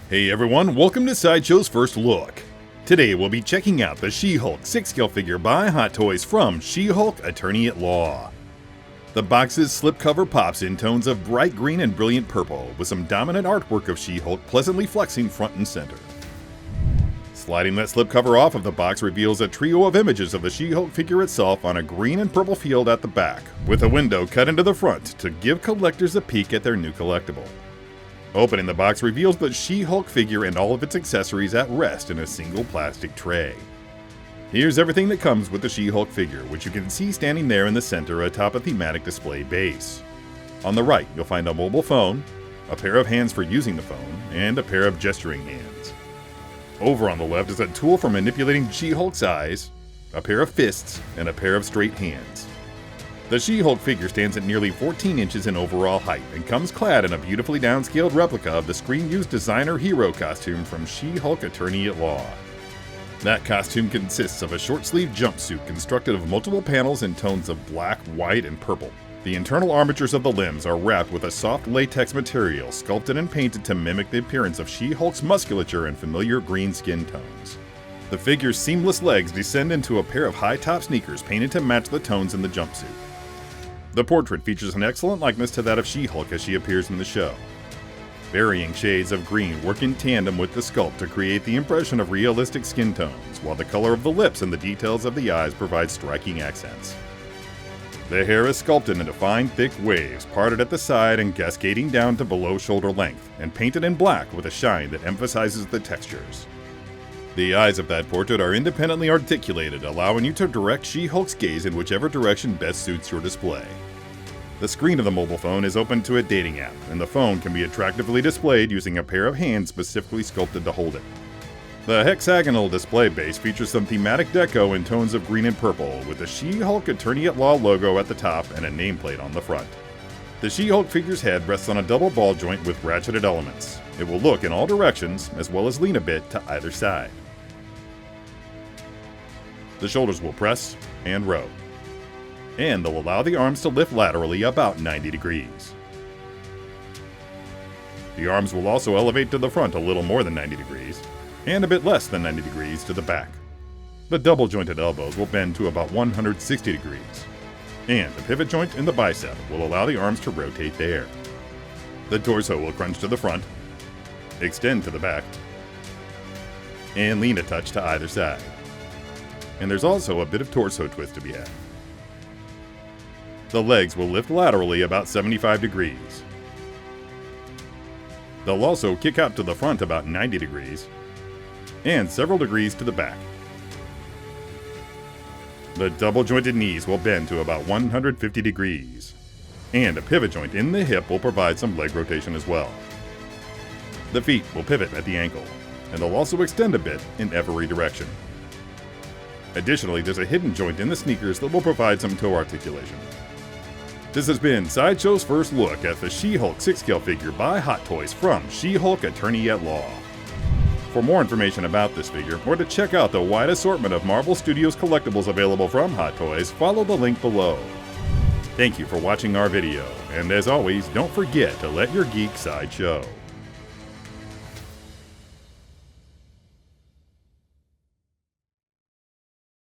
Hey everyone, welcome to Sideshow's First Look. Today we'll be checking out the She-Hulk 6-scale figure by Hot Toys from She-Hulk Attorney at Law. The box's slipcover pops in tones of bright green and brilliant purple, with some dominant artwork of She-Hulk pleasantly flexing front and center. Sliding that slipcover off of the box reveals a trio of images of the She-Hulk figure itself on a green and purple field at the back, with a window cut into the front to give collectors a peek at their new collectible. Opening the box reveals the She-Hulk figure and all of its accessories at rest in a single plastic tray. Here's everything that comes with the She-Hulk figure, which you can see standing there in the center atop a thematic display base. On the right, you'll find a mobile phone, a pair of hands for using the phone, and a pair of gesturing hands. Over on the left is a tool for manipulating She-Hulk's eyes, a pair of fists, and a pair of straight hands. The She-Hulk figure stands at nearly 14 inches in overall height and comes clad in a beautifully downscaled replica of the screen-used designer hero costume from She-Hulk Attorney at Law. That costume consists of a short-sleeved jumpsuit constructed of multiple panels in tones of black, white, and purple. The internal armatures of the limbs are wrapped with a soft latex material sculpted and painted to mimic the appearance of She-Hulk's musculature and familiar green skin tones. The figure's seamless legs descend into a pair of high-top sneakers painted to match the tones in the jumpsuit. The portrait features an excellent likeness to that of She-Hulk as she appears in the show. Varying shades of green work in tandem with the sculpt to create the impression of realistic skin tones, while the color of the lips and the details of the eyes provide striking accents. The hair is sculpted into fine, thick waves, parted at the side and cascading down to below shoulder length, and painted in black with a shine that emphasizes the textures. The eyes of that portrait are independently articulated, allowing you to direct She-Hulk's gaze in whichever direction best suits your display. The screen of the mobile phone is open to a dating app, and the phone can be attractively displayed using a pair of hands specifically sculpted to hold it. The hexagonal display base features some thematic deco in tones of green and purple, with the She-Hulk Attorney at Law logo at the top and a nameplate on the front. The She-Hulk figure's head rests on a double ball joint with ratcheted elements. It will look in all directions, as well as lean a bit to either side. The shoulders will press and row, and they'll allow the arms to lift laterally about 90 degrees. The arms will also elevate to the front a little more than 90 degrees, and a bit less than 90 degrees to the back. The double-jointed elbows will bend to about 160 degrees, and the pivot joint in the bicep will allow the arms to rotate there. The torso will crunch to the front, extend to the back, and lean a touch to either side. And there's also a bit of torso twist to be had. The legs will lift laterally about 75 degrees. They'll also kick out to the front about 90 degrees, and several degrees to the back. The double-jointed knees will bend to about 150 degrees, and a pivot joint in the hip will provide some leg rotation as well. The feet will pivot at the ankle, and they'll also extend a bit in every direction. Additionally, there's a hidden joint in the sneakers that will provide some toe articulation. This has been Sideshow's first look at the She-Hulk 6-scale figure by Hot Toys from She-Hulk Attorney at Law. For more information about this figure, or to check out the wide assortment of Marvel Studios collectibles available from Hot Toys, follow the link below. Thank you for watching our video, and as always, don't forget to let your geek side show.